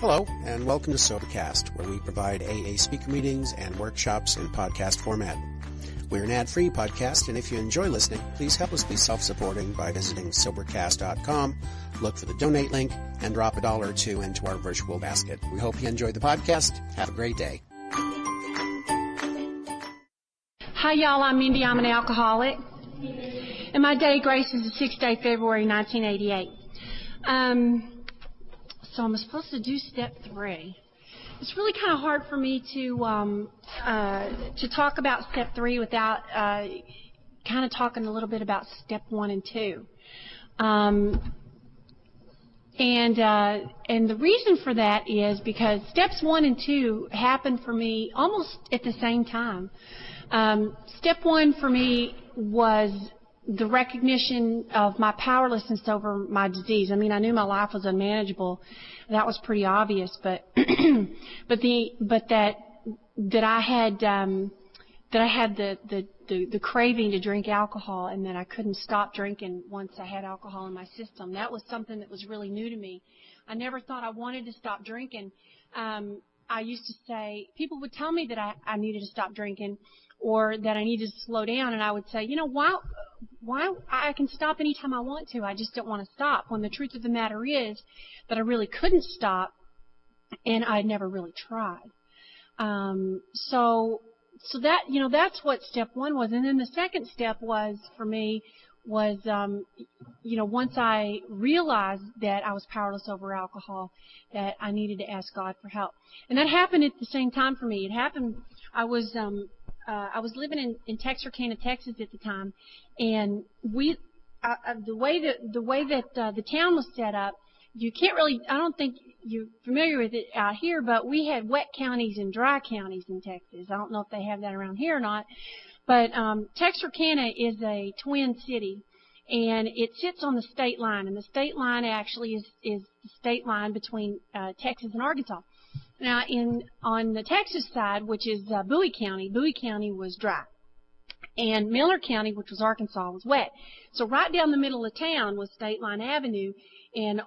Hello, and welcome to SoberCast, where we provide AA speaker meetings and workshops in podcast format. We're an ad-free podcast, and if you enjoy listening, please help us be self-supporting by visiting Sobercast.com, look for the donate link, and drop $1 or $2 into our virtual basket. We hope you enjoyed the podcast. Have a great day. Hi, y'all. I'm Mindy. I'm an alcoholic. And my day, Grace, is the 6th day, February 1988. So I'm supposed to do step 3. It's really kind of hard for me to talk about step 3 without kind of talking a little bit about step 1 and 2. And the reason for that is because steps 1 and 2 happened for me almost at the same time. Step 1 for me was the recognition of my powerlessness over my disease. I mean, I knew my life was unmanageable. That was pretty obvious, but that I had the craving to drink alcohol, and that I couldn't stop drinking once I had alcohol in my system. That was something that was really new to me. I never thought I wanted to stop drinking. I used to say, people would tell me that I needed to stop drinking or that I needed to slow down, and I would say, why I can stop anytime I want to. I just don't want to stop. When the truth of the matter is that I really couldn't stop, and I'd never really tried. So that, that's what step 1 was. And then the second step was, for me, was, once I realized that I was powerless over alcohol, that I needed to ask God for help. And that happened at the same time for me. It happened, I was living in Texarkana, Texas at the time, and the way that the town was set up, you can't really, I don't think you're familiar with it out here, but we had wet counties and dry counties in Texas. I don't know if they have that around here or not, but Texarkana is a twin city, and it sits on the state line, and the state line actually is the state line between Texas and Arkansas. Now, on the Texas side, which is Bowie County was dry. And Miller County, which was Arkansas, was wet. So right down the middle of town was State Line Avenue. And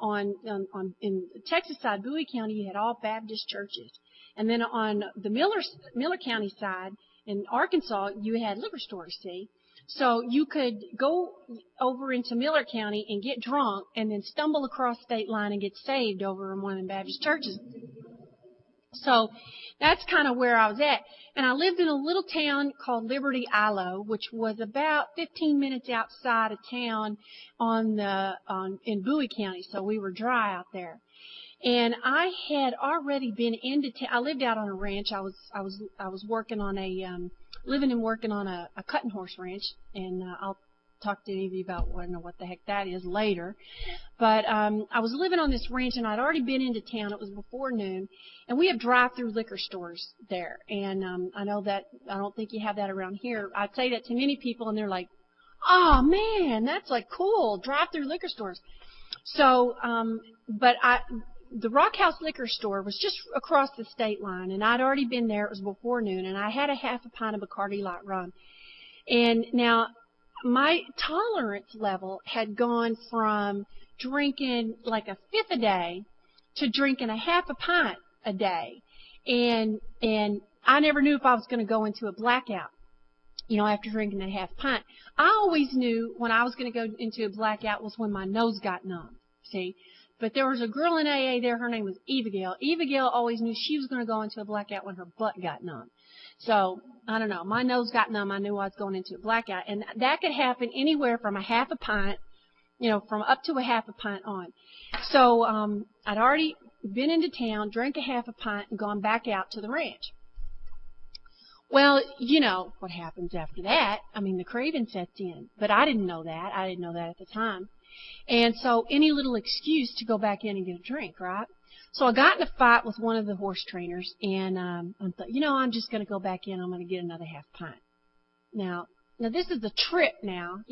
in the Texas side, Bowie County, you had all Baptist churches. And then on the Miller County side, in Arkansas, you had liquor stores, see? So you could go over into Miller County and get drunk and then stumble across State Line and get saved over in one of the Baptist churches. So that's kind of where I was at. And I lived in a little town called Liberty, Iowa, which was about 15 minutes outside of town in Bowie County. So we were dry out there. And I had already been into town. I lived out on a ranch. I was working on living and working on a cutting horse ranch, and I'll talk to any of you about I don't know what the heck that is later. But I was living on this ranch, and I'd already been into town. It was before noon, and we have drive-through liquor stores there. And I know that I don't think you have that around here. I'd say that to many people, and they're like, "Oh man, that's like cool, drive-through liquor stores." So, the Rock House liquor store was just across the state line, and I'd already been there. It was before noon, and I had a half a pint of Bacardi Light rum. And now my tolerance level had gone from drinking like a fifth a day to drinking a half a pint a day. And I never knew if I was going to go into a blackout, after drinking that half pint. I always knew when I was going to go into a blackout was when my nose got numb, see? But there was a girl in AA there, her name was Eva Gale. Eva Gale always knew she was going to go into a blackout when her butt got numb. So, I don't know, my nose got numb, I knew I was going into a blackout. And that could happen anywhere from a half a pint, from up to a half a pint on. So, I'd already been into town, drank a half a pint, and gone back out to the ranch. Well, you know what happens after that. I mean, the craving sets in. But I didn't know that. I didn't know that at the time. And so any little excuse to go back in and get a drink, right? So I got in a fight with one of the horse trainers, and I thought, I'm just going to go back in. I'm going to get another half pint. Now this is a trip now,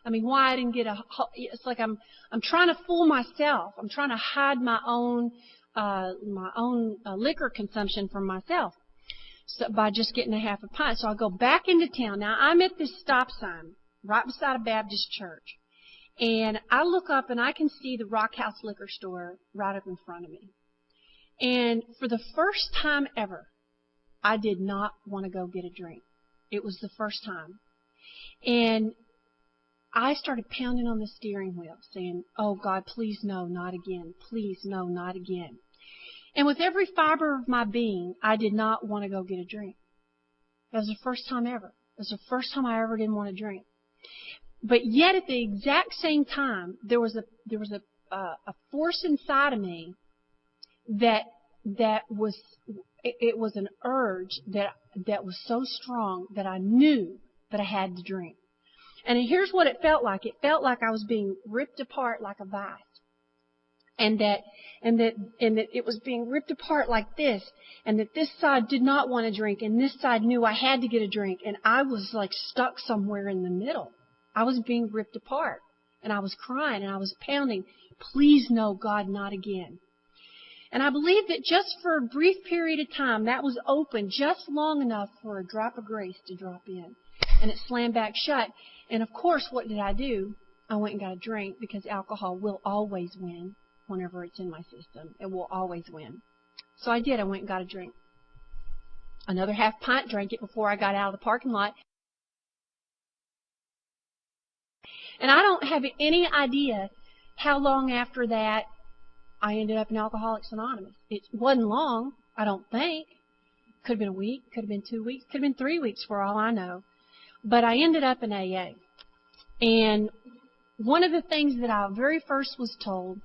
I mean, why I didn't get it's like I'm trying to fool myself. I'm trying to hide my own liquor consumption from myself. So by just getting a half a pint. So I go back into town. Now, I'm at this stop sign right beside a Baptist church. And I look up and I can see the Rock House liquor store right up in front of me. And for the first time ever, I did not want to go get a drink. It was the first time. And I started pounding on the steering wheel, saying, oh, God, please no, not again. Please no, not again. And with every fiber of my being, I did not want to go get a drink. That was the first time ever. It was the first time I ever didn't want to drink. But yet at the exact same time, there was a force inside of me that was, it was an urge that was so strong that I knew that I had to drink. And here's what it felt like. It felt like I was being ripped apart like a vise. And that it was being ripped apart like this, and that this side did not want to drink, and this side knew I had to get a drink, and I was like stuck somewhere in the middle. I was being ripped apart, and I was crying, and I was pounding, please no, God, not again. And I believe that just for a brief period of time, that was open just long enough for a drop of grace to drop in, and it slammed back shut. And of course, what did I do? I went and got a drink, because alcohol will always win. Whenever it's in my system, it will always win. So I did. I went and got a drink. Another half pint, drank it before I got out of the parking lot. And I don't have any idea how long after that I ended up in Alcoholics Anonymous. It wasn't long, I don't think. Could have been a week, could have been 2 weeks, could have been 3 weeks for all I know. But I ended up in AA. And one of the things that I very first was told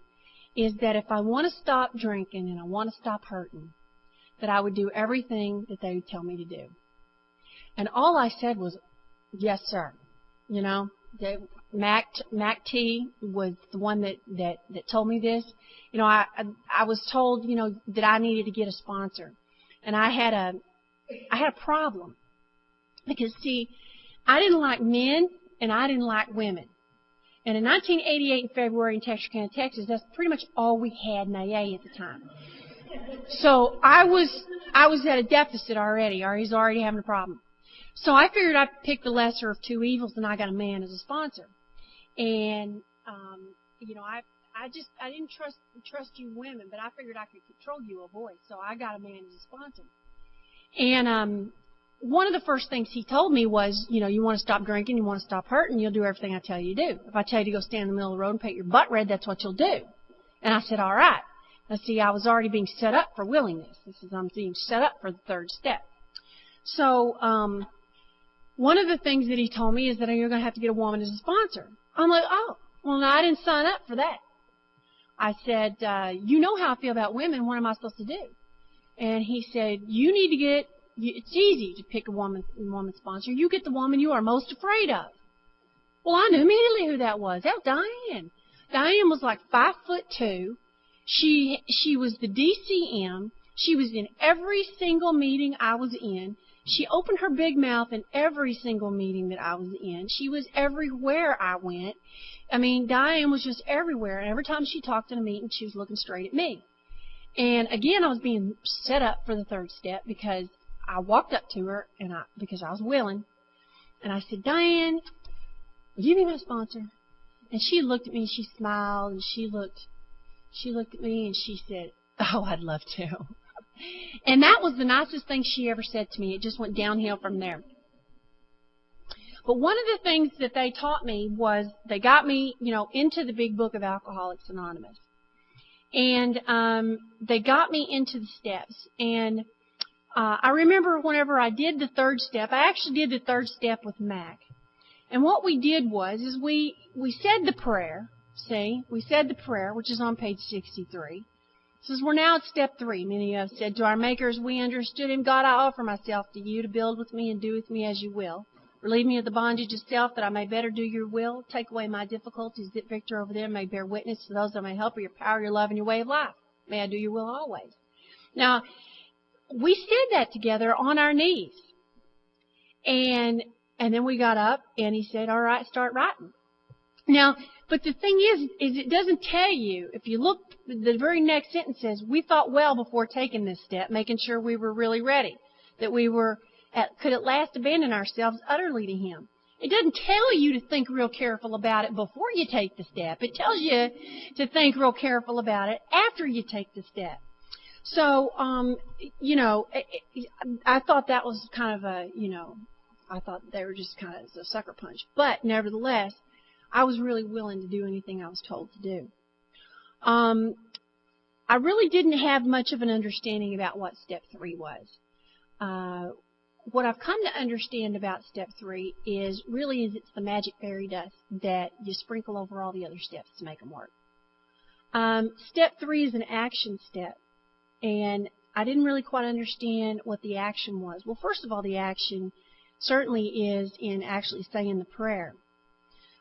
is that if I want to stop drinking and I want to stop hurting, that I would do everything that they would tell me to do. And all I said was, yes, sir. You know, Mac T was the one that told me this. You know, I was told, you know, that I needed to get a sponsor. And I had a problem. Because, see, I didn't like men and I didn't like women. And in 1988 in February in Texarkana, Texas, that's pretty much all we had in AA at the time. So I was at a deficit already, or he's already having a problem. So I figured I'd pick the lesser of two evils, and I got a man as a sponsor. And you know, I didn't trust you women, but I figured I could control you boys. So I got a man as a sponsor. And one of the first things he told me was, you know, you want to stop drinking, you want to stop hurting, you'll do everything I tell you to do. If I tell you to go stand in the middle of the road and paint your butt red, that's what you'll do. And I said, all right. Now, see, I was already being set up for willingness. I'm being set up for the third step. So one of the things that he told me is that you're going to have to get a woman as a sponsor. I'm like, oh, well, no, I didn't sign up for that. I said, you know how I feel about women. What am I supposed to do? And he said, you need to get, it's easy to pick a woman sponsor. You get the woman you are most afraid of. Well, I knew immediately who that was. That was Diane. Diane was like 5'2". She was the DCM. She was in every single meeting I was in. She opened her big mouth in every single meeting that I was in. She was everywhere I went. I mean, Diane was just everywhere. And every time she talked in a meeting, she was looking straight at me. And again, I was being set up for the third step because I walked up to her and because I was willing. And I said, Diane, will you be my sponsor? And she looked at me and she smiled and she looked at me and she said, oh, I'd love to. And that was the nicest thing she ever said to me. It just went downhill from there. But one of the things that they taught me was they got me, you know, into the big book of Alcoholics Anonymous. And they got me into the steps. And I remember whenever I did the third step, I actually did the third step with Mac. And what we did was we said the prayer. See, we said the prayer, which is on page 63. It says, we're now at step 3. Mindy F said, to our Maker as we understood him, God, I offer myself to you to build with me and do with me as you will. Relieve me of the bondage of self that I may better do your will. Take away my difficulties that victor over them may bear witness to those that may help your power, your love, and your way of life. May I do your will always. Now, we said that together on our knees. And then we got up and he said, all right, start writing. Now, but the thing is it doesn't tell you. If you look, the very next sentence says, we thought well before taking this step, making sure we were really ready, that we could at last abandon ourselves utterly to him. It doesn't tell you to think real careful about it before you take the step. It tells you to think real careful about it after you take the step. So, I thought that was kind of I thought they were just kind of a sucker punch. But nevertheless, I was really willing to do anything I was told to do. I really didn't have much of an understanding about what step 3 was. What I've come to understand about step 3 is it's the magic fairy dust that you sprinkle over all the other steps to make them work. Step 3 is an action step, and I didn't really quite understand what the action was. Well, first of all, the action certainly is in actually saying the prayer.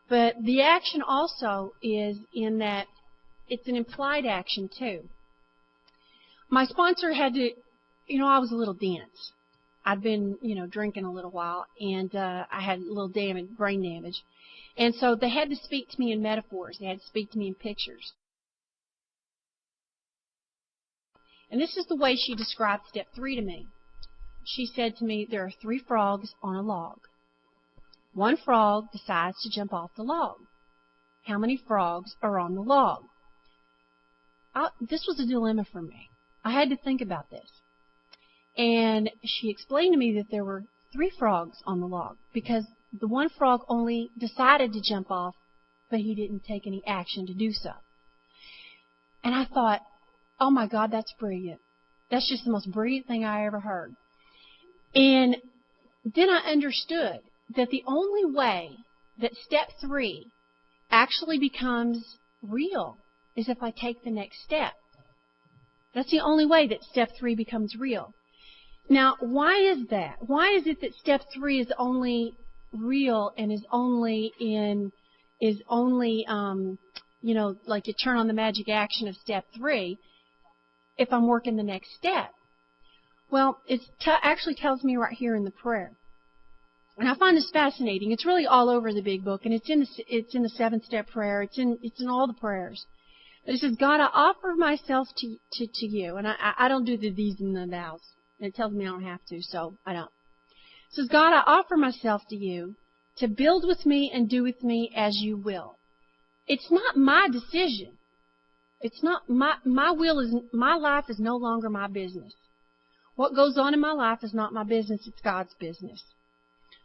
But the action also is in that it's an implied action too. My sponsor had to, I was a little dense. I'd been, drinking a little while, and I had a little brain damage. And so they had to speak to me in metaphors. They had to speak to me in pictures. And this is the way she described step 3 to me. She said to me, there are 3 frogs on a log. One frog decides to jump off the log. How many frogs are on the log? This was a dilemma for me. I had to think about this. And she explained to me that there were 3 frogs on the log because the one frog only decided to jump off, but he didn't take any action to do so. And I thought, oh my God, that's brilliant. That's just the most brilliant thing I ever heard. And then I understood that the only way that step 3 actually becomes real is if I take the next step. That's the only way that step 3 becomes real. Now, why is that? Why is it that step 3 is only real and is only like you turn on the magic action of step 3 if I'm working the next step? Well, it actually tells me right here in the prayer. And I find this fascinating. It's really all over the big book, and it's in the 7-step prayer. It's in all the prayers. But it says, God, I offer myself to you. And I don't do the these and the thous. And it tells me I don't have to, so I don't. It says, God, I offer myself to you to build with me and do with me as you will. It's not my decision. It's not my life is no longer my business. What goes on in my life is not my business. It's God's business.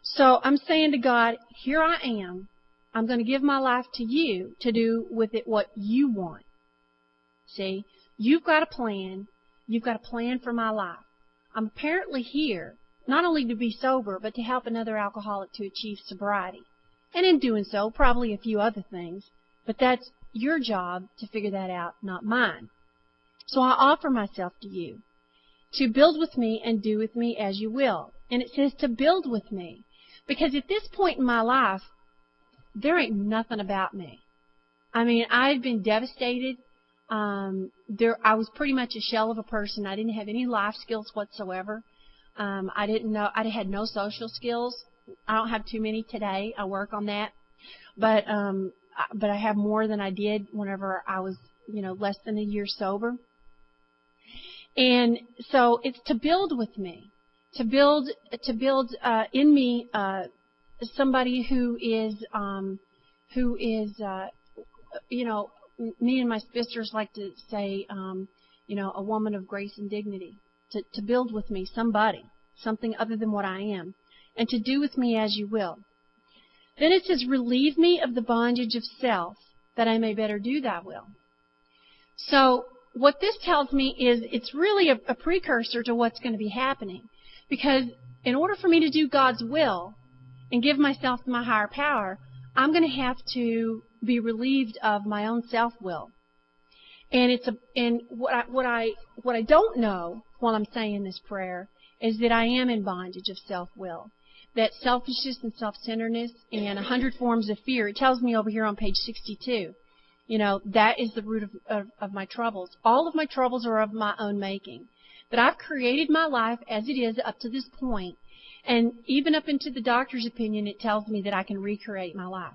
So I'm saying to God, here I am. I'm going to give my life to you to do with it what you want. See, you've got a plan. You've got a plan for my life. I'm apparently here not only to be sober, but to help another alcoholic to achieve sobriety. And in doing so, probably a few other things. But that's your job to figure that out, not mine. So I offer myself to you to build with me and do with me as you will. And it says to build with me. Because at this point in my life, there ain't nothing about me. I mean, I've been devastated. I was pretty much a shell of a person. I didn't have any life skills whatsoever. I had no social skills. I don't have too many today. I work on that. But I have more than I did whenever I was, less than a year sober. And so it's to build with me, to build in me somebody who is me and my sisters like to say, a woman of grace and dignity. To build with me something other than what I am, and to do with me as you will. Then it says, relieve me of the bondage of self, that I may better do thy will. So what this tells me is it's really a precursor to what's going to be happening. Because in order for me to do God's will and give myself to my higher power, I'm going to have to be relieved of my own self-will. And what I don't know while I'm saying this prayer is that I am in bondage of self-will. That selfishness and self-centeredness and 100 forms of fear, it tells me over here on page 62, that is the root of my troubles. All of my troubles are of my own making. That I've created my life as it is up to this point, and even up into the doctor's opinion, it tells me that I can recreate my life.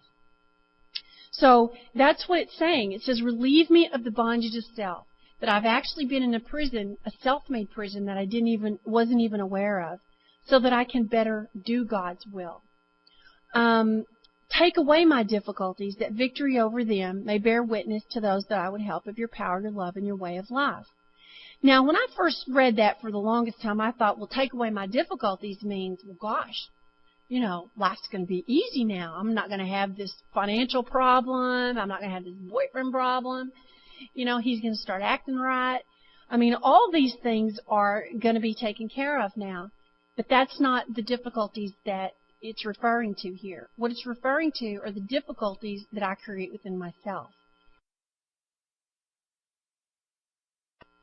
So that's what it's saying. It says, relieve me of the bondage of self. That I've actually been in a prison, a self-made prison that I wasn't even aware of, so that I can better do God's will. Take away my difficulties, that victory over them may bear witness to those that I would help of your power, your love, and your way of life. Now, when I first read that for the longest time, I thought, well, take away my difficulties means, well, gosh, life's going to be easy now. I'm not going to have this financial problem. I'm not going to have this boyfriend problem. He's going to start acting right. I mean, all these things are going to be taken care of now. But that's not the difficulties that it's referring to here. What it's referring to are the difficulties that I create within myself.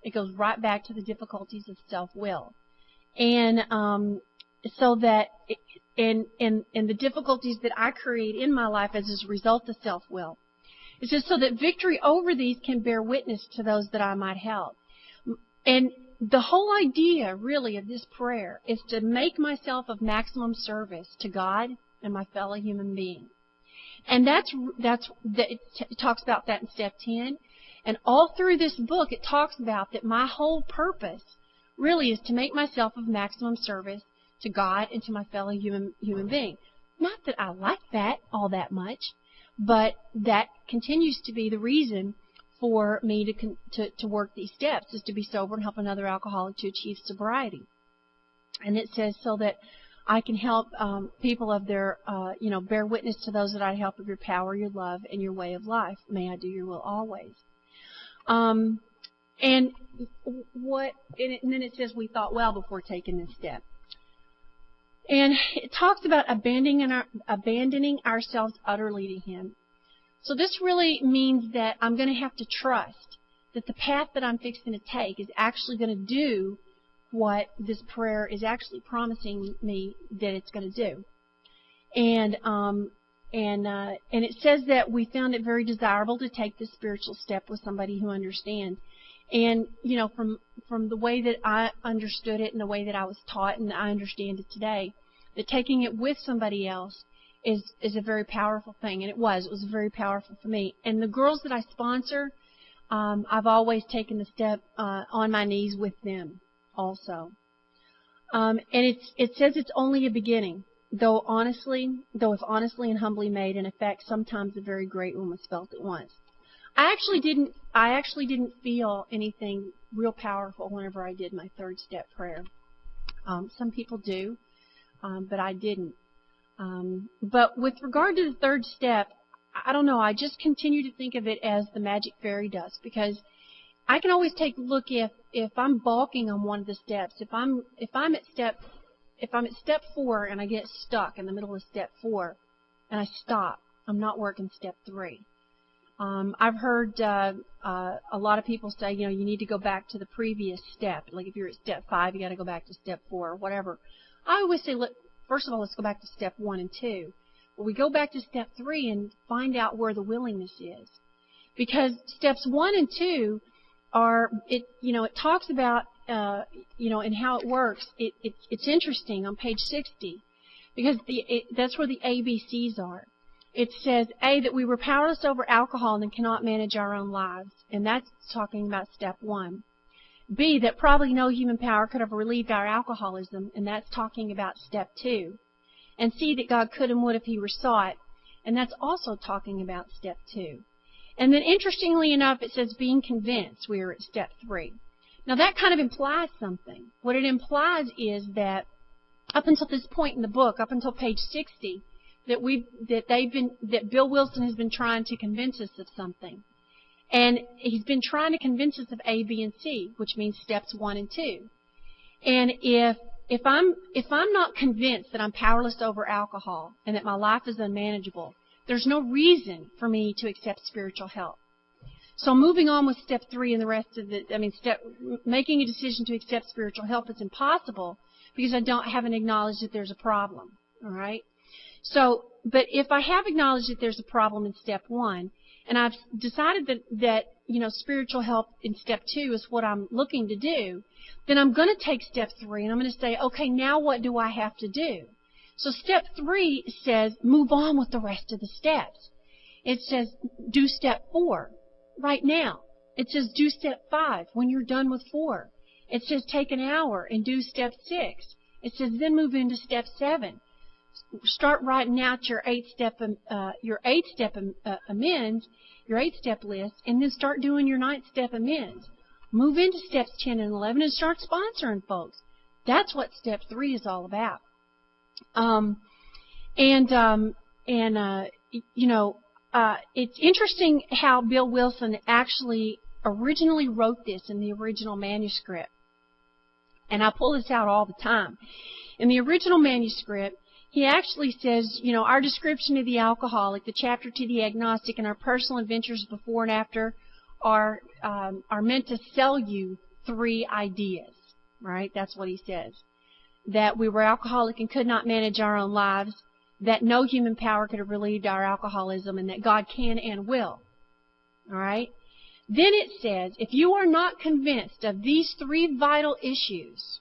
It goes right back to the difficulties of self-will. And so that, and the difficulties that I create in my life as a result of self-will. It says, so that victory over these can bear witness to those that I might help. And the whole idea, really, of this prayer is to make myself of maximum service to God and my fellow human being. And it talks about that in step 10. And all through this book, it talks about that my whole purpose really is to make myself of maximum service to God and to my fellow human being. Not that I like that all that much, but that continues to be the reason for me to work these steps, is to be sober and help another alcoholic to achieve sobriety. And it says so that I can help people of their, bear witness to those that I help of your power, your love, and your way of life. May I do your will always. And then it says we thought well before taking this step. And it talks about abandoning ourselves utterly to Him. So this really means that I'm going to have to trust that the path that I'm fixing to take is actually going to do what this prayer is actually promising me that it's going to do. And it says that we found it very desirable to take this spiritual step with somebody who understands. And, from the way that I understood it and the way that I was taught and I understand it today, that taking it with somebody else is a very powerful thing. And it was very powerful for me. And the girls that I sponsor, I've always taken the step on my knees with them also. And it says it's only a beginning, though if honestly and humbly made, in effect, sometimes a very great one was felt at once. I actually didn't feel anything real powerful whenever I did my third step prayer. Some people do, but I didn't. But with regard to the third step, I don't know. I just continue to think of it as the magic fairy dust, because I can always take a look if I'm balking on one of the steps. If I'm at step 4 and I get stuck in the middle of step 4 and I stop, I'm not working step 3. I've heard a lot of people say, you need to go back to the previous step. Like if you're at step 5, you got to go back to step 4 or whatever. I always say, first of all, let's go back to step 1 and 2. Well, we go back to step 3 and find out where the willingness is. Because steps 1 and 2 it talks about, and how it works. It's interesting on page 60, because that's where the ABCs are. It says, A, that we were powerless over alcohol and cannot manage our own lives. And that's talking about step 1. B, that probably no human power could have relieved our alcoholism, and that's talking about step 2. And C, that God could and would if He were sought, and that's also talking about step 2. And then interestingly enough, it says being convinced. We are at step 3. Now that kind of implies something. What it implies is that up until this point in the book, up until page 60, that Bill Wilson has been trying to convince us of something. And he's been trying to convince us of A, B, and C, which means steps 1 and 2. And if I'm not convinced that I'm powerless over alcohol and that my life is unmanageable, there's no reason for me to accept spiritual help. So moving on with step 3 and the rest of making a decision to accept spiritual help is impossible because I haven't acknowledged that there's a problem. All right. So, but if I have acknowledged that there's a problem in step 1, and I've decided that spiritual help in step 2 is what I'm looking to do, then I'm going to take step 3 and I'm going to say, okay, now what do I have to do? So step 3 says move on with the rest of the steps. It says do step 4 right now. It says do step 5 when you're done with 4. It says take an hour and do step 6. It says then move into step 7. Start writing out your 8-step amends, your 8-step list, and then start doing your 9th step amends. Move into steps 10 and 11 and start sponsoring folks. That's what step 3 is all about. It's interesting how Bill Wilson actually originally wrote this in the original manuscript. And I pull this out all the time. In the original manuscript, he actually says, our description of the alcoholic, the chapter to the agnostic, and our personal adventures before and after are meant to sell you 3 ideas, right? That's what he says. That we were alcoholic and could not manage our own lives, that no human power could have relieved our alcoholism, and that God can and will. All right? Then it says, if you are not convinced of these 3 vital issues,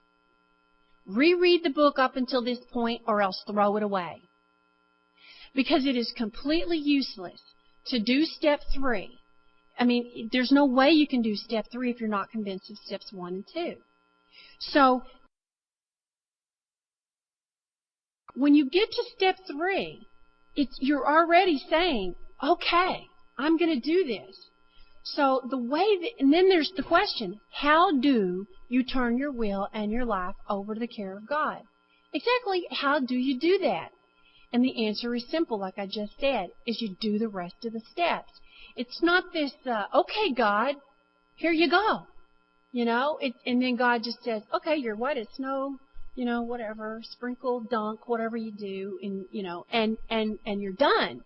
reread the book up until this point or else throw it away. Because it is completely useless to do step 3. I mean, there's no way you can do step 3 if you're not convinced of steps 1 and 2. So, when you get to step 3, you're already saying, okay, I'm going to do this. So and then there's the question, how do you turn your will and your life over to the care of God? Exactly how do you do that? And the answer is simple, like I just said, is you do the rest of the steps. It's not this, okay, God, here you go. And then God just says, okay, you're what? It's no, whatever, sprinkle, dunk, whatever you do, and you're done.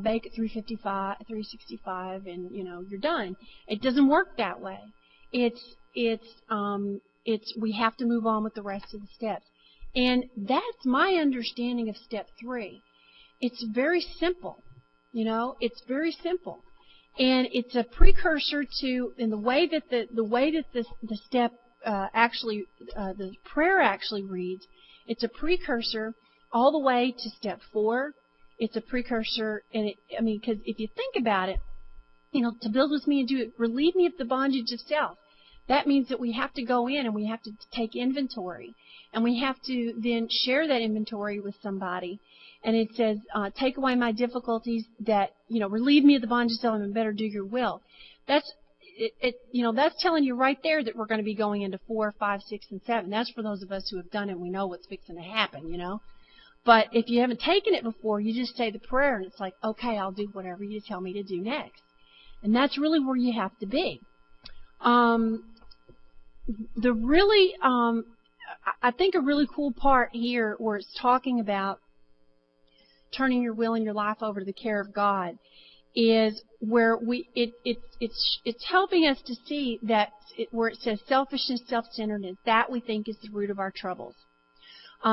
Bake at 365, and you're done. It doesn't work that way. We have to move on with the rest of the steps, and that's my understanding of step 3. It's very simple, It's very simple, and it's a precursor to, in the way that the step the prayer actually reads. It's a precursor all the way to step 4. It's a precursor, and because if you think about it, to build with me and do it, relieve me of the bondage of self. That means that we have to go in and we have to take inventory, and we have to then share that inventory with somebody. And it says, take away my difficulties, that relieve me of the bondage of self, and better do your will. That's telling you right there that we're going to be going into 4, 5, 6, and 7. That's for those of us who have done it. We know what's fixing to happen, But if you haven't taken it before, you just say the prayer, and it's like, okay, I'll do whatever you tell me to do next. And that's really where you have to be. I think a really cool part here where it's talking about turning your will and your life over to the care of God is where it's helping us to see that where it says selfishness, self-centeredness, that we think is the root of our troubles.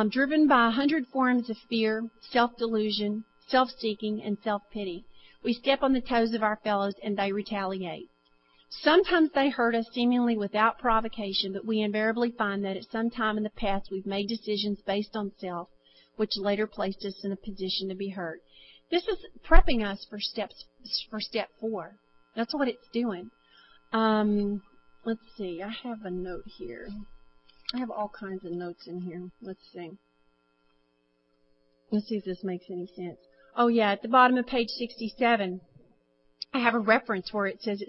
Driven by 100 forms of fear, self-delusion, self-seeking, and self-pity, we step on the toes of our fellows and they retaliate. Sometimes they hurt us seemingly without provocation, but we invariably find that at some time in the past we've made decisions based on self, which later placed us in a position to be hurt. This is prepping us for step 4. That's what it's doing. Let's see. I have a note here. I have all kinds of notes in here. Let's see. Let's see if this makes any sense. Oh, yeah, at the bottom of page 67, I have a reference where it says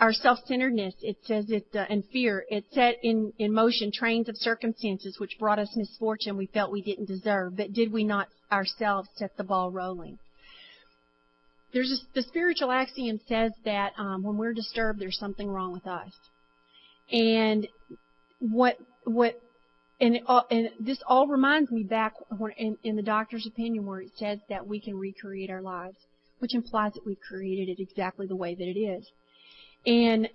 our self-centeredness, it says and fear, it set in motion trains of circumstances which brought us misfortune we felt we didn't deserve, but did we not ourselves set the ball rolling? The spiritual axiom says that when we're disturbed, there's something wrong with us. And this all reminds me back in the doctor's opinion where it says that we can recreate our lives, which implies that we've created it exactly the way that it is. And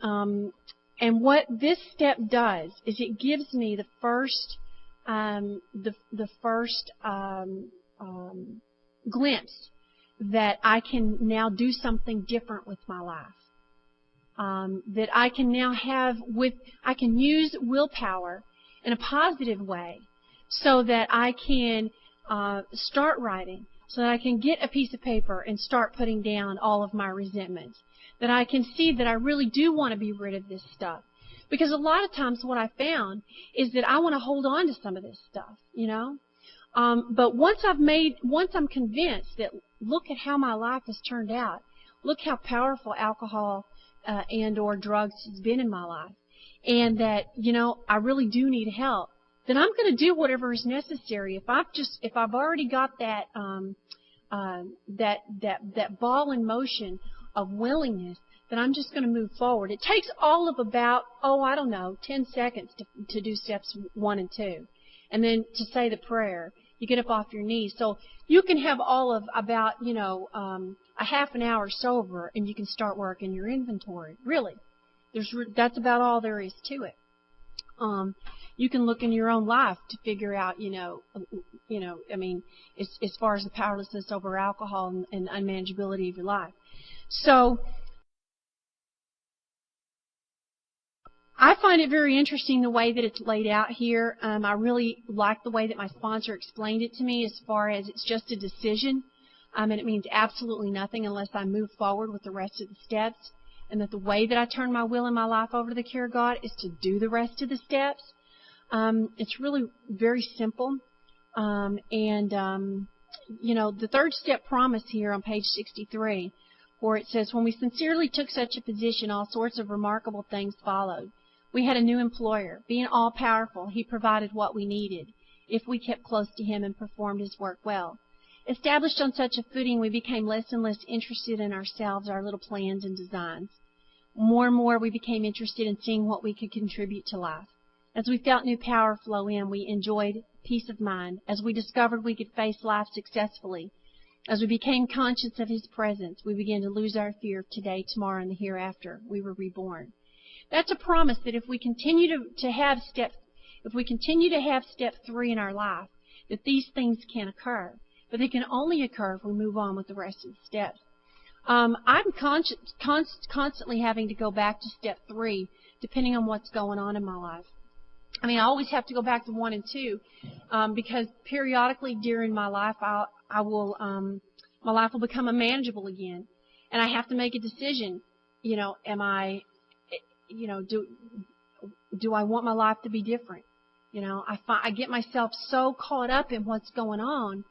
what this step does is it gives me the first glimpse that I can now do something different with my life. That I can now I can use willpower in a positive way so that I can start writing, so that I can get a piece of paper and start putting down all of my resentments, that I can see that I really do want to be rid of this stuff. Because a lot of times what I found is that I want to hold on to some of this stuff, But once I'm convinced that look at how my life has turned out, look how powerful alcohol and or drugs has been in my life, and that, I really do need help, then I'm going to do whatever is necessary. If I've already got that that ball in motion of willingness, then I'm just going to move forward. It takes all of about 10 seconds to do steps 1 and 2, and then to say the prayer. You get up off your knees, so you can have all of about a half an hour sober, and you can start working your inventory. Really, that's about all there is to it. You can look in your own life to figure out, as far as the powerlessness over alcohol and the unmanageability of your life. So I find it very interesting the way that it's laid out here. I really like the way that my sponsor explained it to me, as far as it's just a decision, and it means absolutely nothing unless I move forward with the rest of the steps, and that the way that I turn my will and my life over to the care of God is to do the rest of the steps. It's really very simple, the third step promise here on page 63, where it says, when we sincerely took such a position, all sorts of remarkable things followed. We had a new employer. Being all-powerful, he provided what we needed, if we kept close to him and performed his work well. Established on such a footing, we became less and less interested in ourselves, our little plans and designs. More and more, we became interested in seeing what we could contribute to life. As we felt new power flow in, we enjoyed peace of mind. As we discovered we could face life successfully, as we became conscious of his presence, we began to lose our fear of today, tomorrow, and the hereafter. We were reborn. That's a promise that if we continue to have step 3 in our life, that these things can occur. But they can only occur if we move on with the rest of the steps. I'm constantly having to go back to step 3, depending on what's going on in my life. I always have to go back to 1 and 2, because periodically during my life, my life will become unmanageable again, and I have to make a decision. Do I want my life to be different? I get myself so caught up in what's going on,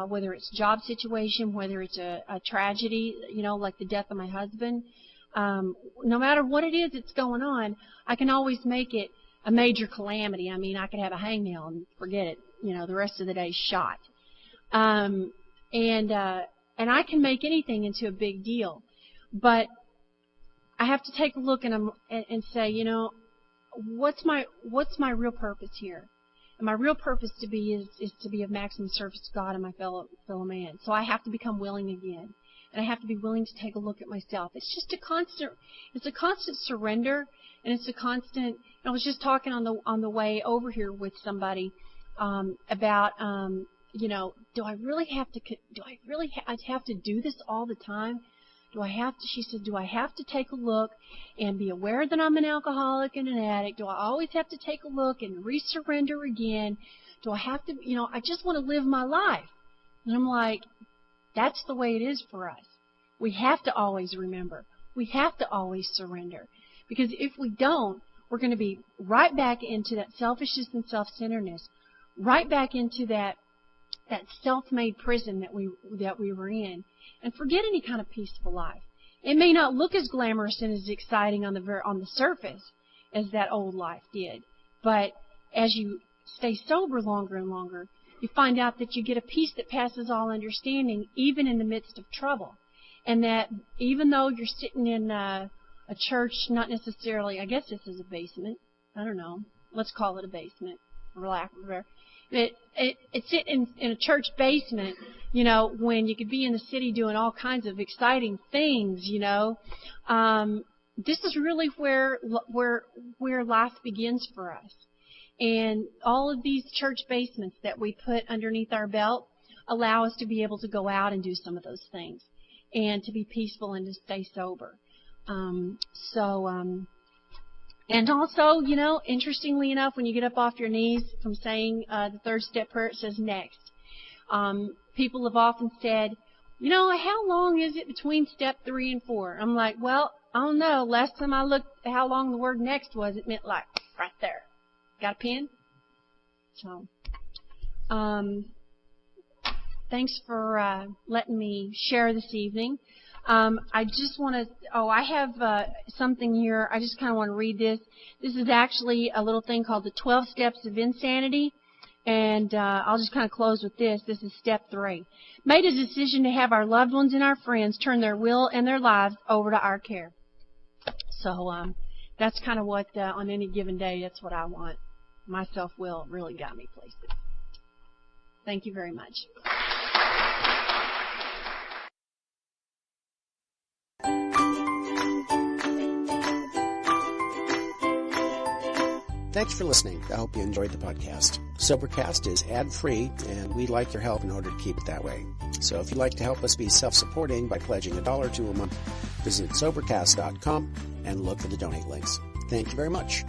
whether it's a job situation, whether it's a tragedy, like the death of my husband. No matter what it is that's going on, I can always make it a major calamity. I could have a hangnail and forget it. The rest of the day's shot. And I can make anything into a big deal, but I have to take a look and say, what's my real purpose here? And my real purpose is to be of maximum service to God and my fellow man. So I have to become willing again, and I have to be willing to take a look at myself. It's just a constant surrender, and it's a constant. I was just talking on the way over here with somebody about do I really have to do this all the time? She said, do I have to take a look and be aware that I'm an alcoholic and an addict? Do I always have to take a look and resurrender again? Do I have to, I just want to live my life. And I'm like, that's the way it is for us. We have to always remember. We have to always surrender. Because if we don't, we're going to be right back into that selfishness and self-centeredness, right back into that self-made prison that we were in, and forget any kind of peaceful life. It may not look as glamorous and as exciting on the surface as that old life did, but as you stay sober longer and longer, you find out that you get a peace that passes all understanding, even in the midst of trouble, and that even though you're sitting in a church, not necessarily, I guess this is a basement, I don't know, let's call it a basement, for lack of a better. It's sitting in a church basement, when you could be in the city doing all kinds of exciting things, this is really where life begins for us. And all of these church basements that we put underneath our belt allow us to be able to go out and do some of those things, and to be peaceful and to stay sober. And also, interestingly enough, when you get up off your knees from saying the third step prayer, it says next. People have often said, how long is it between step 3 and 4? I'm like, well, I don't know. Last time I looked at how long the word next was, it meant like right there. Got a pen? So, thanks for letting me share this evening. I just want to, I have something here. I just kind of want to read this. This is actually a little thing called the 12 Steps of Insanity. And I'll just kind of close with this. This is step 3. Made a decision to have our loved ones and our friends turn their will and their lives over to our care. So that's kind of what, on any given day, that's what I want. My self-will really got me places. Thank you very much. Thanks for listening. I hope you enjoyed the podcast. Sobercast is ad-free, and we'd like your help in order to keep it that way. So if you'd like to help us be self-supporting by pledging $1 or $2 a month, visit Sobercast.com and look for the donate links. Thank you very much.